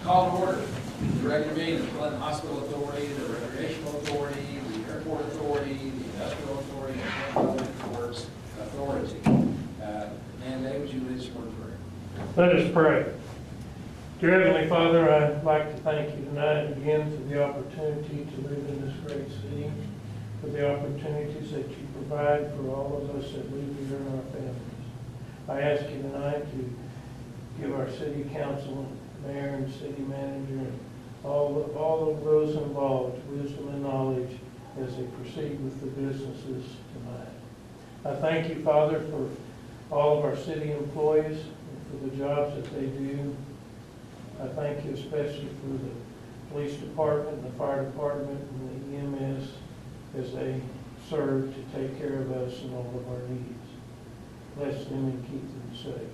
Call to order. The regular meeting of the Clinton Hospital Authority, the Recreational Authority, the Airport Authority, the Industrial Authority, and the Public Works Authority. And Dave, would you lead us in word of prayer? Let us pray. Dear Heavenly Father, I'd like to thank you tonight again for the opportunity to live in this great city, for the opportunities that you provide for all of us that live here and our families. I ask you tonight to give our city council, mayor and city manager, and all of those involved wisdom and knowledge as they proceed with the businesses tonight. I thank you, Father, for all of our city employees and for the jobs that they do. I thank you especially for the police department, the fire department, and the EMS as they serve to take care of us and all of our needs. Bless them and keep them safe.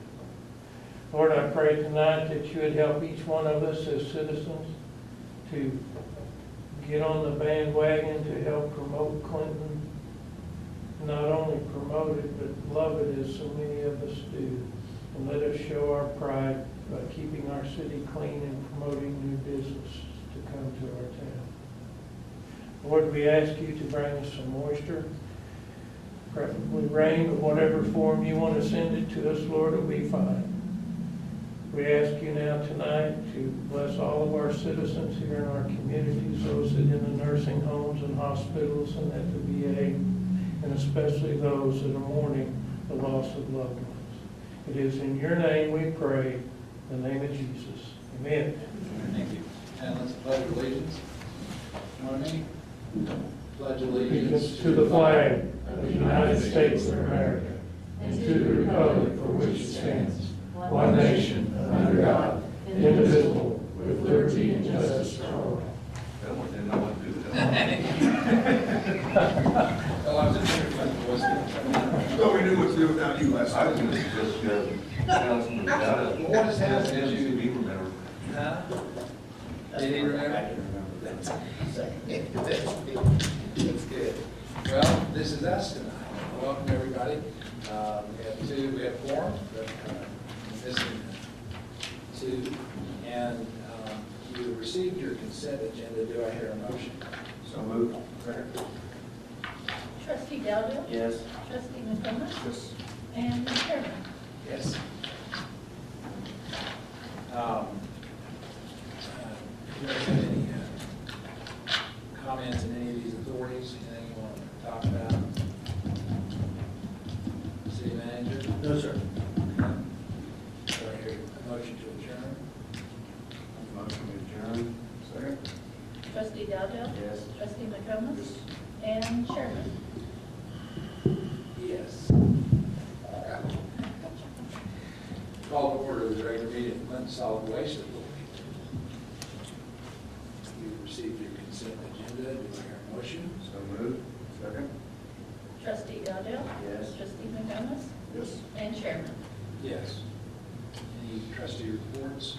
Lord, I pray tonight that you would help each one of us as citizens to get on the bandwagon to help promote Clinton. Not only promote it, but love it as so many of us do. And let us show our pride by keeping our city clean and promoting new business to come to our town. Lord, we ask you to bring us some moisture, preferably rain, but whatever form you want to send it to us, Lord, it'll be fine. We ask you now tonight to bless all of our citizens here in our communities, those that in the nursing homes and hospitals and at the VA, and especially those that are mourning the loss of loved ones. It is in your name we pray, in the name of Jesus. Amen. Thank you. And let's pledge allegiance. Join me. Pledge allegiance To the flag of the United States of America and to the republic for which it stands, one nation, under God, indivisible, with liberty and justice for all. Well, I was in there, Well, we knew what to do without you last I was night. going to suggest Johnson and Dallas. What has happened is you, We remember. huh? Did he remember? I can remember that. That's good. Well, this is us tonight. Welcome, everybody. We have four, but missing two. And you received your consent agenda. Do I hear a motion? So moved. Trustee Dowdell? Yes. Trustee McComas? Yes. And Chairman? Yes. Do you have any comments in any of these authorities? Anything you want to talk about? City manager? No, sir. Do I hear a motion to adjourn? Motion to adjourn. Second. Trustee Dowdell? Yes. Trustee McComas? And Chairman? Yes. Call to order the regular meeting of Clinton Solid Waste Authority. You received your consent agenda. Do I hear a motion? So moved. Second. Trustee Dowdell? Yes. Trustee McComas? Yes. And Chairman? Yes. Any trustee reports?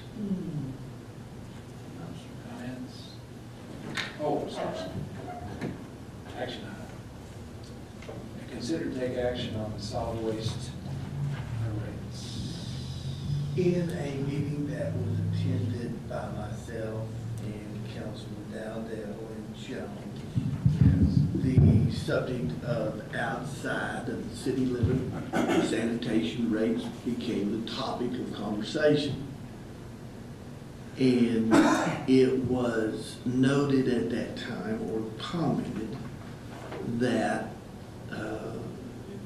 Comments? Oh, sorry. Action item. Consider to take action on the solid waste rates. In a meeting that was attended by myself and Councilman Dowdell and Jones, the subject of outside of the city limit sanitation rates became the topic of conversation. And it was noted at that time, or commented, that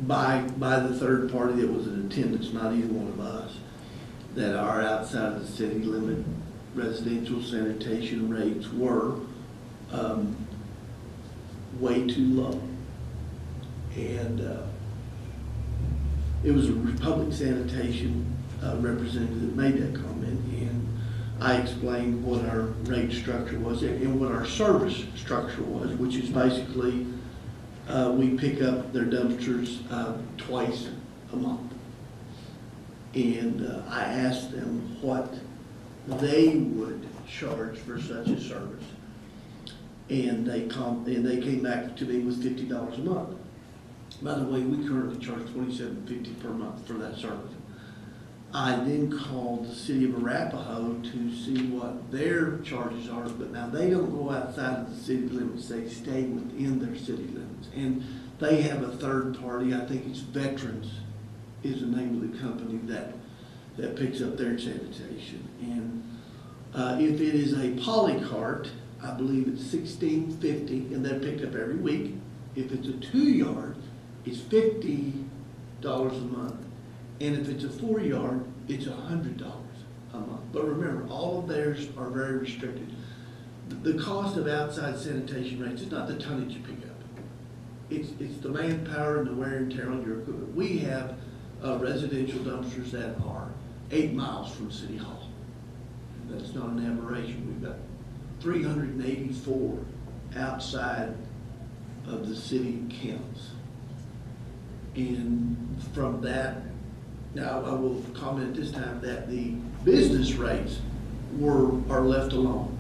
by the third party that was in attendance, not either one of us, that our outside of the city limit residential sanitation rates were way too low. And it was a Republic Sanitation representative that made that comment, and I explained what our rate structure was and what our service structure was, which is basically we pick up their dumpsters twice a month. And I asked them what they would charge for such a service. And they came back to me with $50 a month. By the way, we currently charge $27.50 per month for that service. I then called the city of Arapahoe to see what their charges are, but now they don't go outside of the city limits, they stay within their city limits. And they have a third party, I think it's Veterans is the name of the company that picks up their sanitation. And if it is a polycart, I believe it's $16.50, and they're picked up every week. If it's a 2-yard, it's $50 a month. And if it's a 4-yard, it's $100 a month. But remember, all of theirs are very restricted. The cost of outside sanitation rates is not the tonnage you pick up. It's the manpower and the wear and tear on your equipment. We have residential dumpsters that are 8 miles from City Hall. That's not an aberration. We've got 384 outside of the city counts. And from that, now I will comment this time that the business rates are left alone.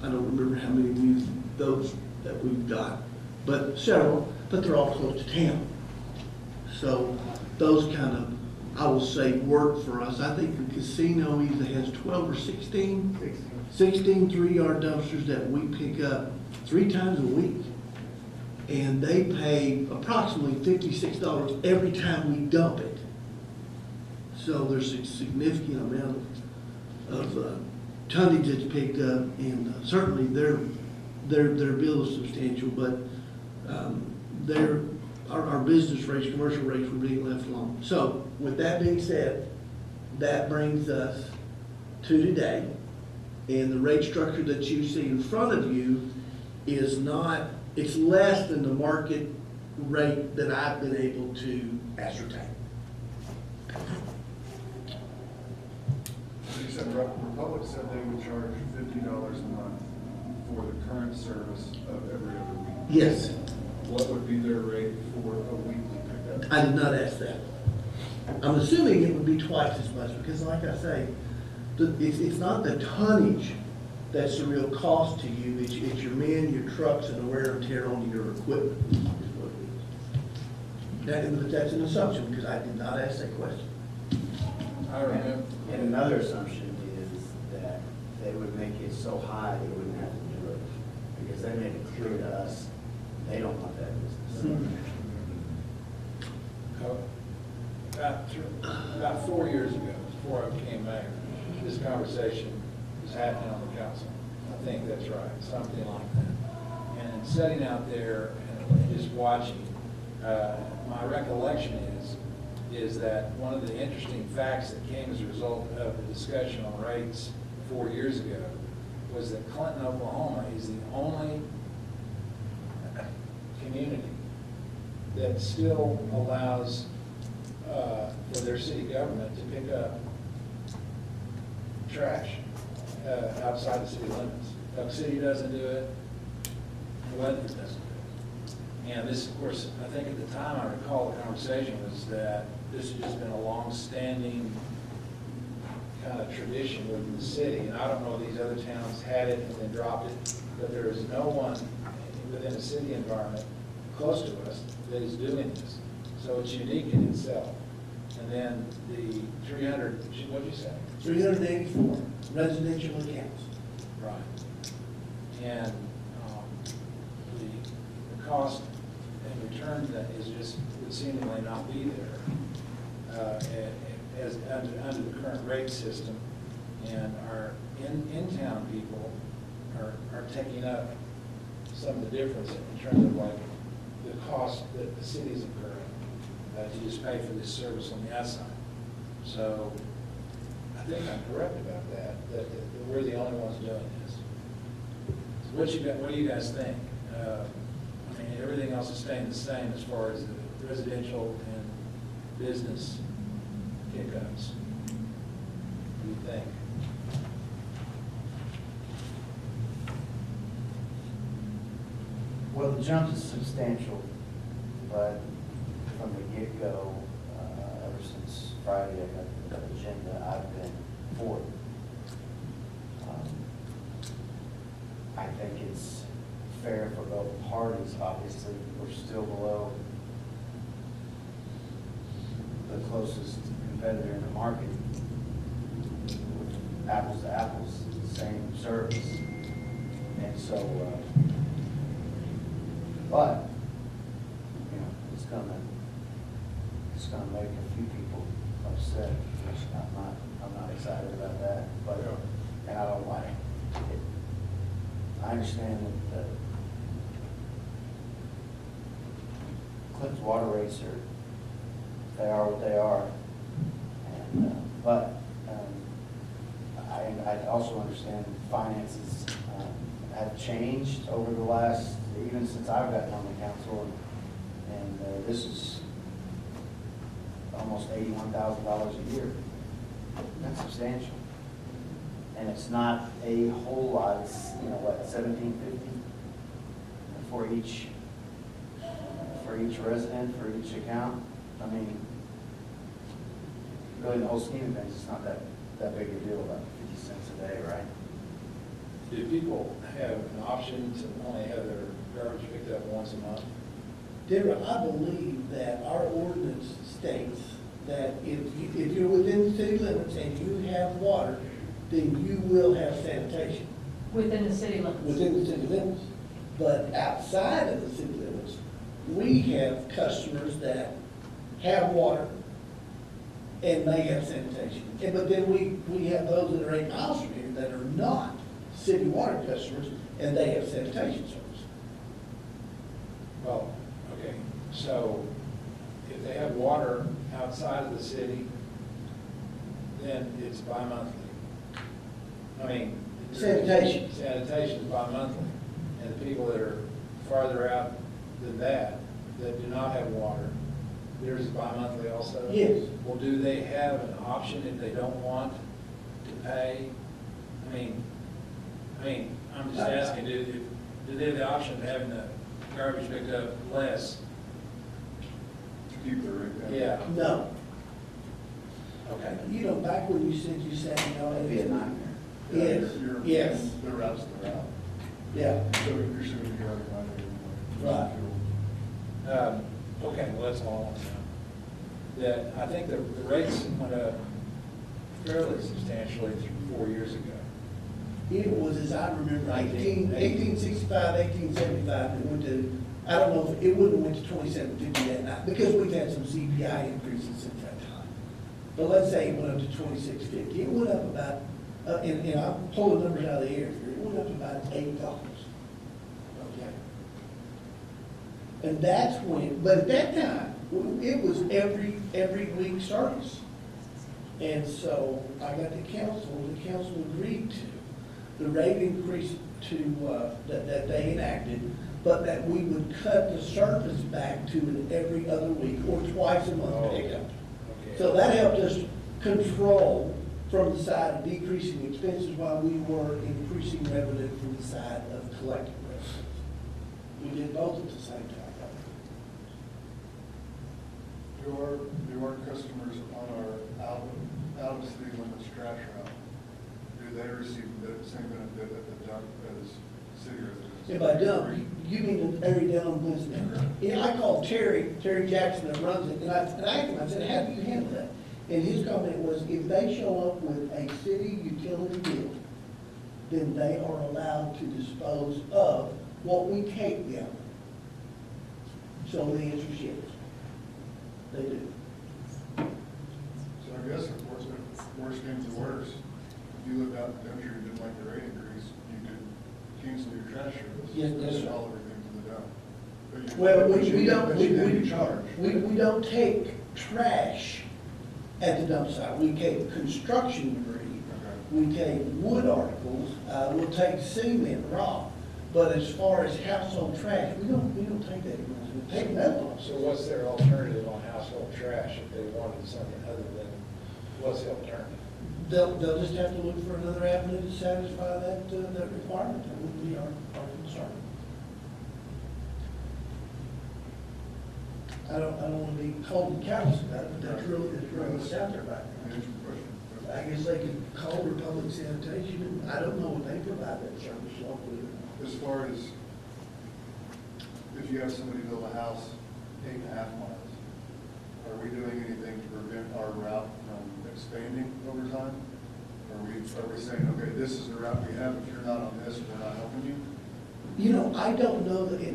I don't remember how many those that we've got, but several, but they're all close to town. So those kind of, I will say, work for us. I think the casino either has 12 or 16 3-yard dumpsters that we pick up 3 times a week. And they pay approximately $56 every time we dump it. So there's a significant amount of tonnage that's picked up, and certainly their bill is substantial, but our business rates, commercial rates were being left alone. So with that being said, that brings us to today, and the rate structure that you see in front of you is not, it's less than the market rate that I've been able to ascertain. You said Republic said they would charge $50 a month for the current service of every other week. Yes, What would be their rate for a weekly pickup? I did not ask that. I'm assuming it would be twice as much, because like I say, it's not the tonnage that's the real cost to you, it's your men, your trucks, and the wear and tear on your equipment is what it is. But that's an assumption, because I did not ask that question. I remember. And another assumption is that they would make it so high they wouldn't have to do it, because they made it clear to us, they don't want that business. About 4 years ago, before I became mayor, this conversation was happening on the council. I think that's right, something like that. And sitting out there and just watching, my recollection is that one of the interesting facts that came as a result of the discussion on rates 4 years ago was that Clinton, Oklahoma is the only community that still allows for their city government to pick up trash outside the city limits. Duck City doesn't do it, Weatherford doesn't do it. And this, of course, I think at the time I recall the conversation was that this has just been a long-standing kind of tradition within the city. And I don't know if these other towns had it and then dropped it, but there is no one within a city environment close to us that is doing this. So it's unique in itself. And then the 300, what'd you say? 384 residential accounts. Right. And the cost in return to that is just, would seemingly not be there as under the current rate system. And our in-town people are taking up some of the difference in terms of like the cost that the city's incurring to just pay for this service on the outside. So I think I'm correct about that we're the only ones doing this. So what do you guys think? I mean, everything else is staying the same as far as the residential and business pickups. What do you think? Well, the jump is substantial, but from the get-go, ever since Friday, I got the agenda, I've been for it. I think it's fair for both parties. Obviously, we're still below the closest competitor in the market, apples to apples, same service. And so, but, you know, it's gonna make a few people upset, which I'm not excited about that, but, and I don't like it. I understand that Clinton's water rates they are what they are, and, but, I also understand finances have changed over the last, even since I've gotten on the council, and this is almost $81,000 a year. That's substantial. And it's not a whole lot, it's, you know, what, $1,750 for each resident, for each account? I mean, really, the whole scheme of things, it's not that big a deal, about 50 cents a day, right? Do people have an option to only have their garbage picked up once a month? Deborah, I believe that our ordinance states that if you're within the city limits and you have water, then you will have sanitation Within the city limits. within the city limits. But outside of the city limits, we have customers that have water and they have sanitation. But then we have those that are 8 miles from here that are not city water customers and they have sanitation service. Well, okay, so if they have water outside of the city, then it's bi-monthly. I mean. Sanitation. Sanitation is bi-monthly. And the people that are farther out than that do not have water, theirs is bi-monthly also? Yes. Well, do they have an option if they don't want to pay? I mean, I'm just asking, do they have the option of having the garbage picked up less? To keep the rate down. Yeah, No. okay. You know, back when you said you sat in That'd be a nightmare. Yes, yes, The route's the route. yeah, So you're still gonna be out of line anyway. Right. Okay, well, that's all I want to know. That, I think the rates went up fairly substantially 4 years ago. it was, as I remember, 1865, 1875, it went to, I don't know if, it wouldn't have went to 2750 that night, because we've had some CPI increases since that time. But let's say it went up to 2650, it went up about, and I'm pulling numbers out of the air here, it went up about $8. Okay? And that's when, but at that time, it was every week service. And so I got the council agreed to the rate increase that they enacted, but that we would cut the service back to an every other week or twice a month pickup. Okay. So that helped us control from the side of decreasing expenses while we were increasing revenue from the side of collecting revenues. We did both at the same time. Do our customers on our out of city limits trash route, do they receive the same benefit at the dump as city residents? If I don't, you mean the area down on Winston? Yeah, I called Terry Jackson that runs it, and I asked him, I said, how do you handle that? And his comment was, if they show up with a city utility bill, then they are allowed to dispose of what we take them. So the answer is yes. They do. So I guess if worse comes to worse, if you lived out in the country and didn't like the rate increase, you could cancel your trash service. Yes, that's and right. haul everything to the dump. But you- Well, but we you- don't, but you then charge. we don't take trash at the dump site. We take construction debris. Okay. We take wood articles, we'll take cement, rock, but as far as household trash, we don't take that anymore. We take metal. So what's their alternative on household trash if they wanted something other than, what's the alternative? They'll just have to look for another avenue to satisfy that requirement. That would be our concern. I don't want to be cold and callous about it, but that's really what's out there right now. Answer the question. I guess they could call Republic Sanitation, and I don't know if they provide that service locally. As far as, if you have somebody build a house 8.5 miles, are we doing anything to prevent saying, okay, this is the route we have, if you're not on this, we're not helping you? You know, I don't know that,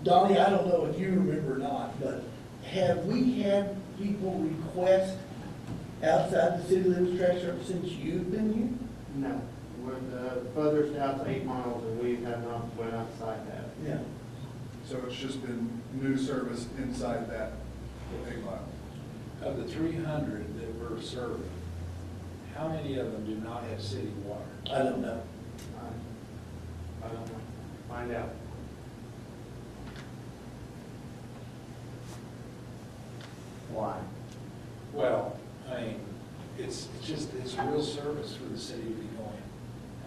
Donnie, I don't know if you remember or not, but have we had people request outside the city limits trash service since you've been here? No, we're further south 8 miles, and we have not went outside that. Yeah. So it's just been new service inside that 8 mile? Of the 300 that we're serving, how many of them do not have city water? I don't know. I don't know. Find out. Why? Well, I mean, it's a real service for the city to be going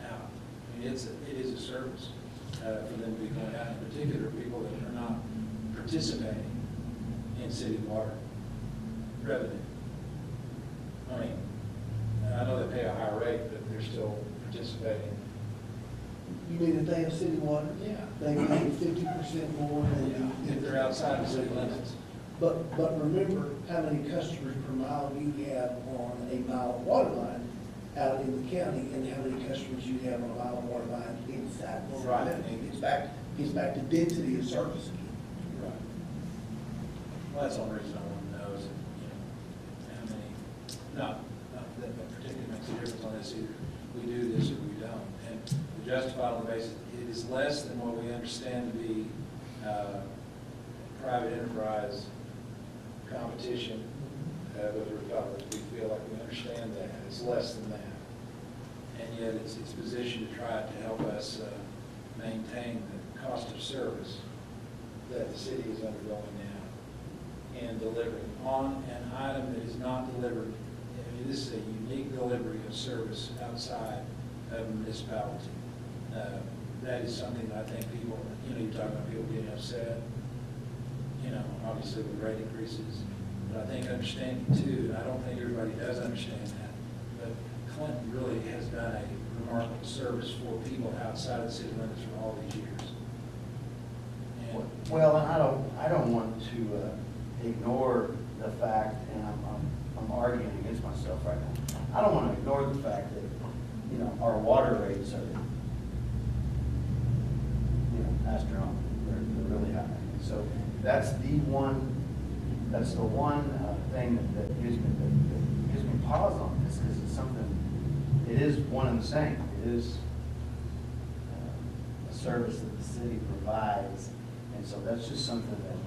out. I mean, it is a service for them to be going out, in particular, people that are not participating in city water revenue. I mean, I know they pay a higher rate, but they're still participating. You mean if they have city water? Yeah. They pay 50% more than. If they're outside the city limits. But remember how many customers per mile you have on a mile of water line out in the county, and how many customers you have on a mile of water line inside the city Right. limits. It's back to density of service again. Right. Well, that's the only reason I want to know is, how many, not that particularly makes a difference on this either. We do this or we don't. And we justify it on the basis, it is less than what we understand to be private enterprise competition with the Republic. We feel like we understand that. It's less than that. And yet it's positioned to try to help us maintain the cost of service that the city is undergoing now and delivering on an item that is not delivered. I mean, this is a unique delivery of service outside of a municipality. That is something that I think people, you talk about people getting upset, obviously with rate increases, but I think understanding too, and I don't think everybody does understand that, but Clinton really has done a remarkable service for people outside of the city limits for all these years. And Well, and I don't want to ignore the fact, and I'm arguing against myself right now. I don't want to ignore the fact that, our water rates are, astronomical. They're really high. So that's the one thing that gives me pause on this, because it's something, it is one and the same. It is a service that the city provides, and so that's just something that.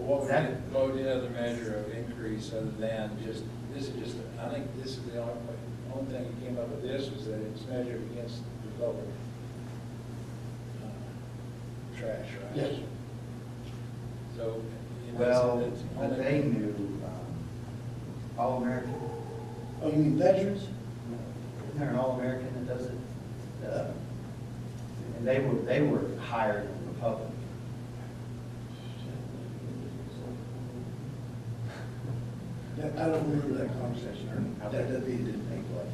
what would be another measure of increase other than just, I think this is the only thing that came up with this was that it's measured against the public trash, right? Yes. So. Well, it's but only- they knew, All-American. Oh, you mean veterans? Isn't there an All-American that does it? And they were higher than Republic. I don't remember that conversation, or that didn't take place.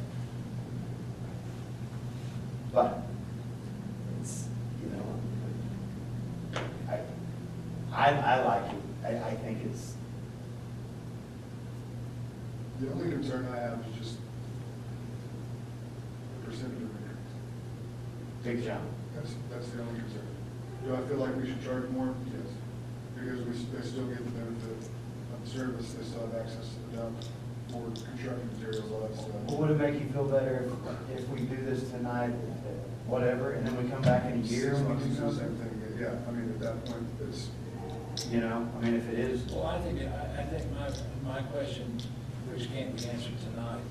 But it's, I like it. I think it's, The only concern I have is just the percentage of increase. big jump. That's the only concern. Do I feel like we should charge more? Yes. Because they still get the benefit of the service, they still have access to the dump for construction materials, all that Well, stuff. would it make you feel better if we do this tonight, whatever, and then we come back in a year and we do It's the something? same thing, yeah, I mean, at that point, it's, If it is, Well, I think my question, which can't be answered tonight,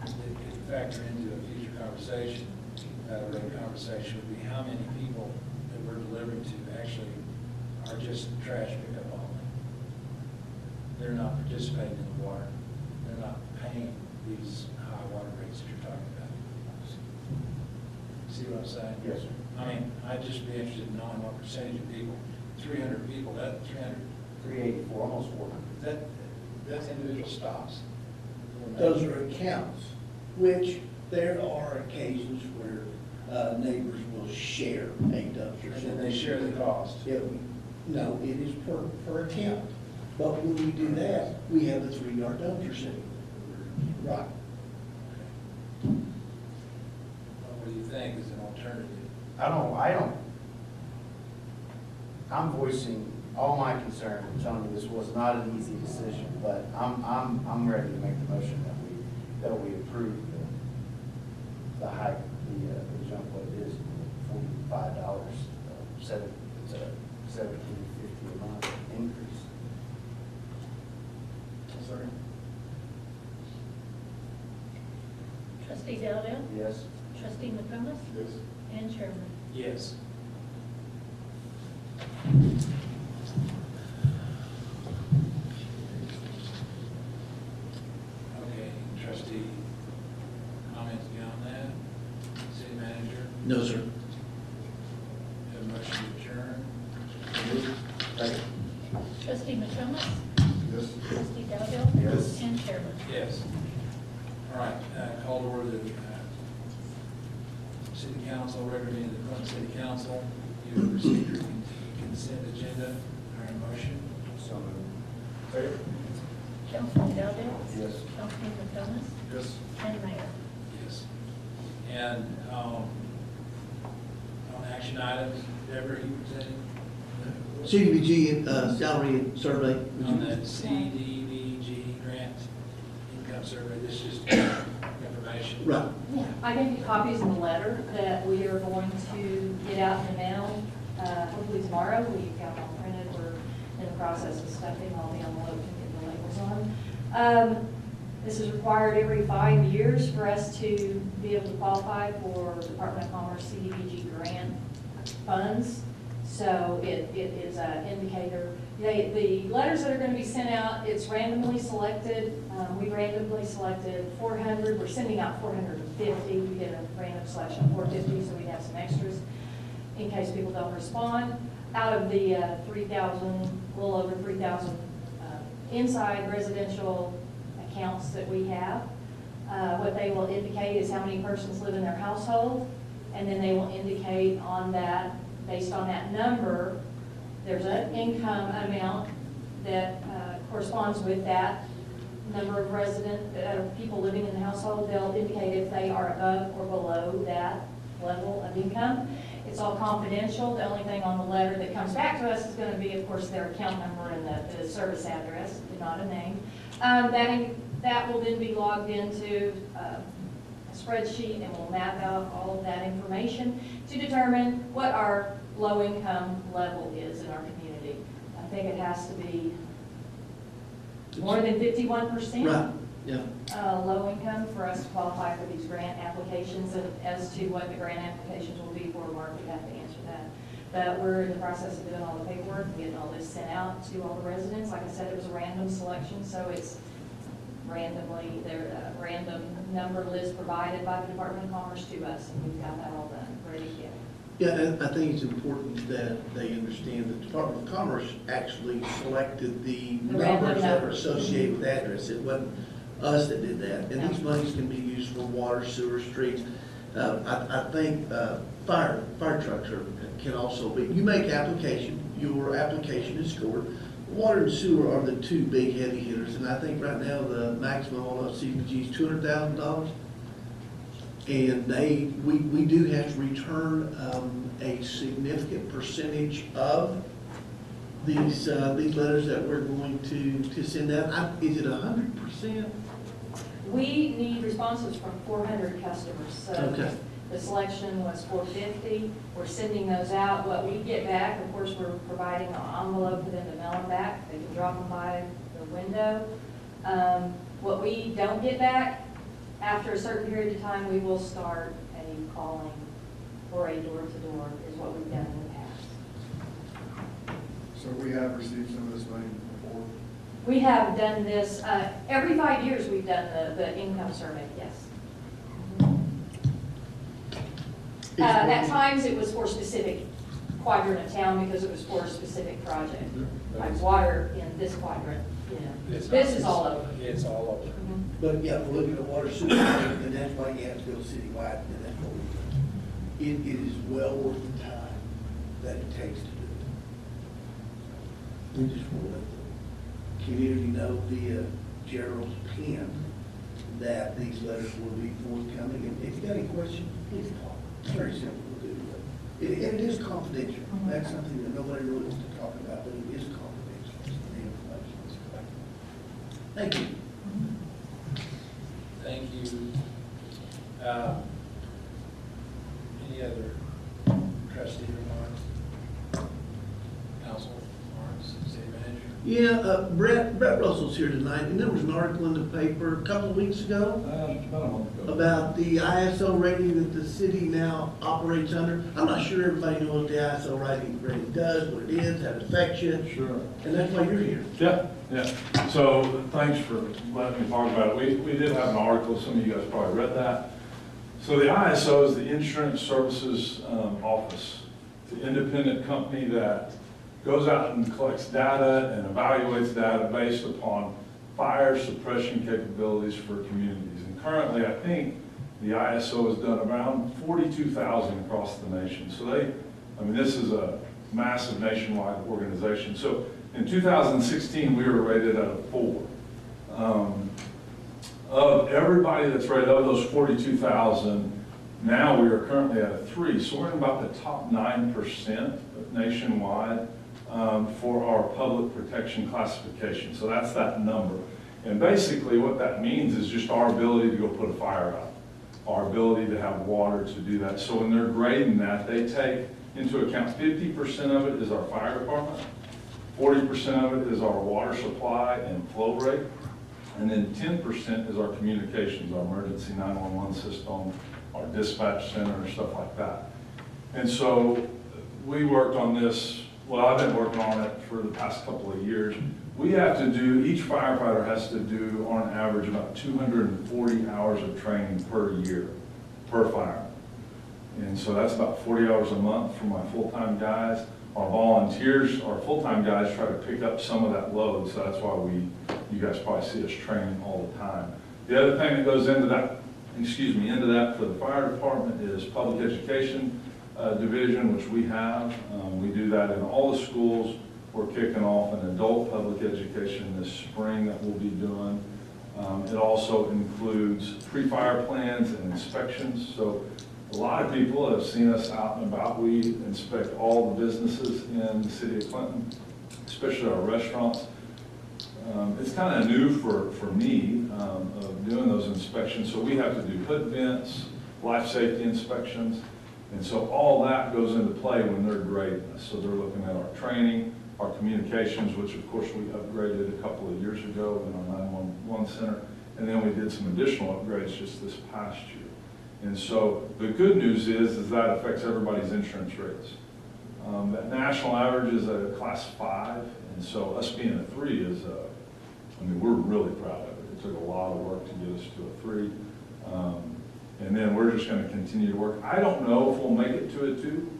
it could factor into a future conversation, would be how many people that we're delivering to actually are just trash pickup only. They're not participating in the water. They're not paying these high water rates that you're talking about. See what I'm saying? Yes, sir. I mean, I'd just be interested in knowing what percentage of people, 300 people, that 300, 384, almost 400. that's individual stops. Those are accounts, which there are occasions where neighbors will share a dumpster. And then they share the cost. Yeah, no, it is per account. But when we do that, we have a 3-yard dumpster city. Right. think is an alternative? I'm voicing all my concern, and telling you this was not an easy decision, but I'm ready to make the motion that we approve the hike, the jump what it is, $45, it's a $17.50 a month increase. Sorry. Trustee Dowdell, Yes? trustee McComas, Yes. and chairman. Yes. Okay, trustee, comments beyond that? City manager, No, sir. have a motion to adjourn? Second. Trustee McComas, Yes. trustee Dowdell. Yes. And chairman. Yes. All right, call to order the city council, recommending the Clinton City Council, you have received your consent agenda, or a motion? So moved. Second. Councilman Dowdell. Yes. Councilman McComas, Yes. and mayor. Yes. And on action items, Deborah, you presented? CDBG salary and survey. On the CDBG grant income survey, this is just information. Right. I gave you copies of the letter that we are going to get out in the mail, hopefully tomorrow. We've got them all printed. We're in the process of stuffing all the envelopes and getting the labels on. This is required every 5 years for us to be able to qualify for Department of Commerce CDBG grant funds. So it is an indicator. The letters that are going to be sent out, it's randomly selected. We randomly selected 400. We're sending out 450. We did a random selection of 450, so we have some extras in case people don't respond. Out of the 3,000, a little over 3,000 inside residential accounts that we have, what they will indicate is how many persons live in their household, and then they will indicate on that, based on that number, there's an income amount that corresponds with that number of people living in the household. They'll indicate if they are above or below that level of income. It's all confidential. The only thing on the letter that comes back to us is going to be, of course, their account number and the service address, not a name. That will then be logged into a spreadsheet, and we'll map out all of that information to determine what our low-income level is in our community. I think it has to be more than 51%. Right, yeah. Low income for us to qualify for these grant applications, and as to what the grant applications will be for, Mark would have to answer that. But we're in the process of doing all the paperwork, and getting all this sent out to all the residents. Like I said, it was a random selection, so it's randomly, their random number list provided by the Department of Commerce to us, and we've got that all done, ready to go. Yeah, and I think it's important that they understand the Department of Commerce actually selected the random numbers that are numbers. associated with the address. It wasn't us that did that. And these monies can be used for water, sewer, streets. I think fire trucks can also be, you make application, your application is scored. Water and sewer are the two big heavy hitters, and I think right now the maximum on CDBG is $200,000. And we do have to return a significant percentage of these letters that we're going to send out. Is it 100%? We need responses from 400 customers, so Okay. the selection was 450. We're sending those out. What we get back, of course, we're providing an envelope for them to mail them back. They can drop them by the window. What we don't get back, after a certain period of time, we will start a calling or a door-to-door, is what we've done in the past. So we have received some of this money before. We have done this, every 5 years we've done the income survey, yes. At times it was for a specific quadrant of town because it was for a specific project, like water in this quadrant, you know. It's This not- is all over. It's all over. Mhm. But yeah, we're looking at water sewer, and that's why you have to go citywide, and that's what we do. It is well worth the time that it takes to do it. We just want to let the community know via Gerald's pen that these letters will be forthcoming, and if you got any questions, please call. It's very simple to do, but and it is confidential. That's something that nobody really wants to talk about, but it is confidential. It's the information. Thank you. Thank you. Any other trustee remarks? Council remarks, city manager? Yeah, Brett Russell's here tonight, and there was an article in the paper a couple of weeks ago About a month ago. about the ISO rating that the city now operates under. I'm not sure everybody knows what the ISO rating does, what it is, how it affects you, Sure. and that's why you're here. Yeah. So thanks for letting me talk about it. We did have an article, some of you guys probably read that. So the ISO is the Insurance Services Office. It's an independent company that goes out and collects data and evaluates data based upon fire suppression capabilities for communities. And currently, I think the ISO has done around 42,000 across the nation. So this is a massive nationwide organization. So in 2016, we were rated at a 4. Of everybody that's rated, of those 42,000, now we are currently at a 3. So we're in about the top 9% nationwide for our public protection classification. So that's that number. And basically what that means is just our ability to go put a fire out, our ability to have water to do that. So when they're grading that, they take into account 50% of it is our fire department, 40% of it is our water supply and flow rate, and then 10% is our communications, our emergency 911 system, our dispatch center, stuff like that. And so we worked on this, well, I've been working on it for the past couple of years. We have to do, each firefighter has to do on average about 240 hours of training per year, per fireman. And so that's about 40 hours a month for my full-time guys. Our volunteers, our full-time guys try to pick up some of that load, so that's why you guys probably see us training all the time. The other thing that goes into that, into that for the fire department is public education division, which we have. We do that in all the schools. We're kicking off an adult public education this spring that we'll be doing. It also includes pre-fire plans and inspections. So a lot of people have seen us out and about. We inspect all the businesses in the city of Clinton, especially our restaurants. It's kind of new for me of doing those inspections. So we have to do hood vents, life safety inspections. And so all that goes into play when they're grading us. So they're looking at our training, our communications, which of course we upgraded a couple of years ago in our 911 center. And then we did some additional upgrades just this past year. And so the good news is that affects everybody's insurance rates. That national average is a class 5. And so us being a 3 is, we're really proud of it. It took a lot of work to get us to a 3. And then we're just going to continue to work. I don't know if we'll make it to a 2.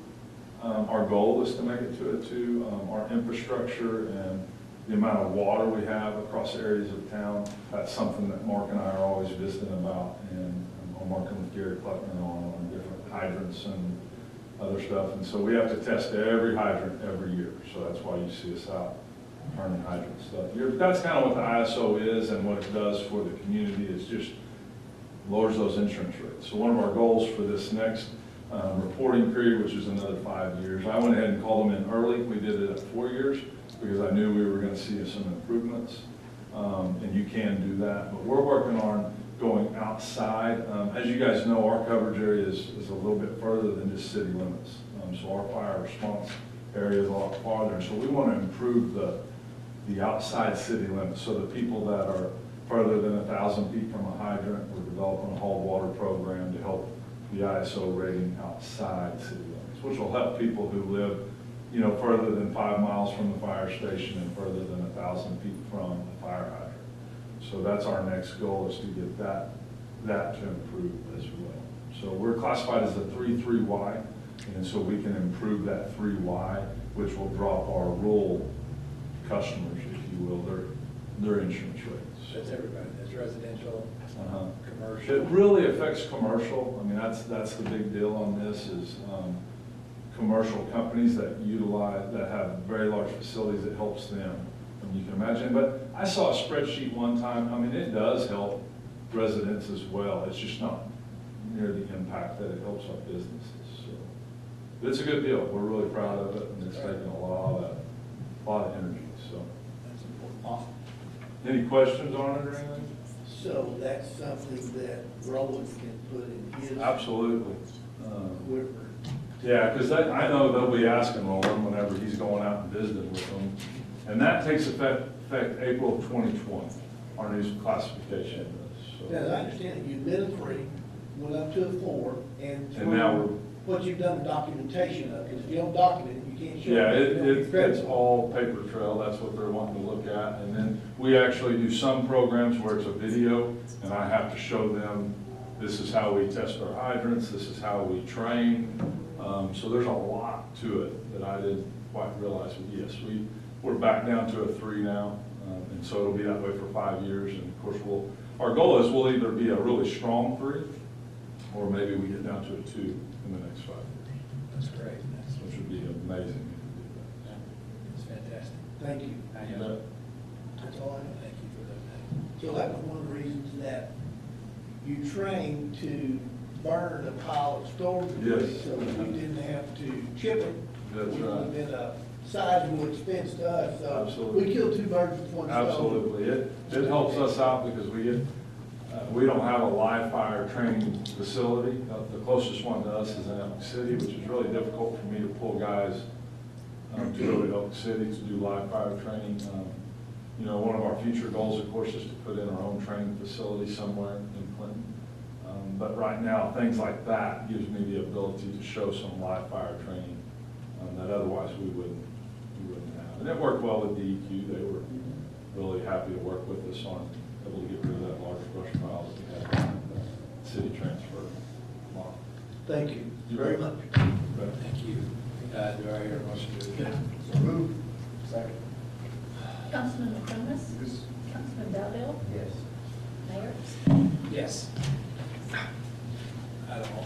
Our goal is to make it to a 2. Our infrastructure and the amount of water we have across areas of town, that's something that Mark and I are always visiting about. And I'm working with Gary Kleckman on different hydrants and other stuff. And so we have to test every hydrant every year. So that's why you see us out turning hydrant stuff. That's kind of what the ISO is, and what it does for the community is just lowers those insurance rates. So one of our goals for this next reporting period, which is another 5 years, I went ahead and called them in early. We did it at 4 years because I knew we were going to see some improvements, and you can do that. But we're working on going outside. As you guys know, our coverage area is a little bit further than just city limits. So our fire response area is a lot farther. So we want to improve the outside city limits. So the people that are further than 1,000 feet from a hydrant, we're developing a hauled water program to help the ISO rating outside city limits, which will help people who live, further than 5 miles from the fire station and further than 1,000 feet from a fire hydrant. So that's our next goal, is to get that to improve as well. So we're classified as a 3-3Y, and so we can improve that 3Y, which will drop our rural customers, if you will, their insurance rates. That's everybody. That's residential, commercial. It really affects commercial. That's the big deal on this is commercial companies that have very large facilities. It helps them. You can imagine, but I saw a spreadsheet one time. It does help residents as well. It's just not near the impact that it helps our businesses, so. It's a good deal, we're really proud of it, and it's taken a lot of energy, so. That's important. Awesome. Any questions on it or anything? So that's something that Roland can put in his Absolutely. equipment. Yeah, because I know they'll be asking Roland whenever he's going out and visiting with them. And that takes effect April of 2020, our new classification does. So. Now, as I understand it, you've been a 3, went up to a 4, and now we're, what you've done documentation of, because if you don't document it, you can't show. yeah, it. You don't get it's credit. all paper trail, that's what they're wanting to look at. And then we actually do some programs where it's a video, and I have to show them, this is how we test our hydrants, this is how we train. So there's a lot to it that I didn't quite realize, but yes, we're back down to a 3 now, and so it'll be that way for 5 years. And of course, our goal is we'll either be a really strong 3, or maybe we get down to a 2 in the next 5 years. That's great. Which would be amazing. That's fantastic. Thank you. You bet. That's all I know. Thank you for that. So that was one of the reasons that you trained to burn a pile of storm debris, Yes. so that we didn't have to chip it. That's Which would have right. been a sizable expense to us, so Absolutely. we killed 2 birds with one stone. Absolutely. It helps us out because we don't have a live fire training facility. The closest one to us is in Elk City, which is really difficult for me to pull guys to go to Elk City to do live fire training. You know, one of our future goals, of course, is to put in our own training facility somewhere in Clinton. But right now, things like that gives me the ability to show some live fire training that otherwise we wouldn't have. And it worked well with DEQ. They were really happy to work with us on able to get rid of that large brush pile that we had in the city transfer law. Thank you You very bet. much. Thank you. Do I hear a motion to adjourn? So move. Second. Councilman McComas? Yes. Councilman Dowdell? Yes. Mayor? Yes. I don't know.